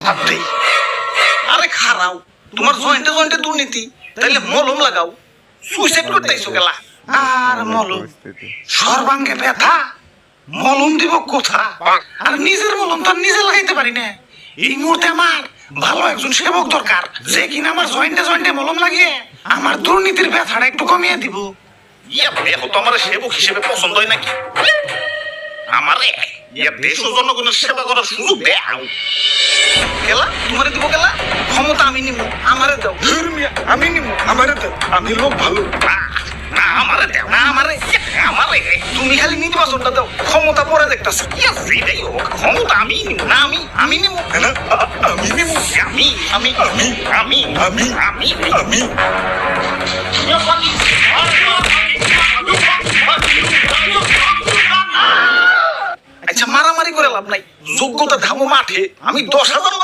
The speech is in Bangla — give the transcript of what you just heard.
ভাবতেই আরে খারাও তোমার জয়েন্টে জয়েন্টে দুর্নীতি তাইলে মলম লাগাও সুইসাইড করতেইছো গেলা আর মলম সর্বাঙ্গে ব্যথা মলম দিব কোথা আর নিজের মলম তো নিজে লাগাইতে পারি না এই মুহূর্তে আমার ভালো একজন সেবক দরকার যে কিনা আমার জয়েন্টে জয়েন্টে মলম লাগিয়ে আমার দুর্নীতির ব্যথাটা একটু কমিয়ে দিব ইয়া দেখো তো আমার সেবক হিসেবে পছন্দ হয় নাকি আমারে ইয়া দেশ ও জনগণের সেবা করার সুযোগ দাও কেলা তোমারে দিব কেলা ক্ষমতা আমি নিব আমারে দাও আমি নিব আমারে দাও আমি লোক ভালো না আমারে দাও না আমারে তুমি খালি নিতে পারছোটা দাও ক্ষমতা পরে দেখতাছ ইয়া ফ্রিডাই হোক ক্ষমতা আমি নিব না আমি নিব না আমি নিব আমি আচ্ছা মারামারি করে লাভ নাই যোগ্যতা ধামো মাঠে আমি 10,000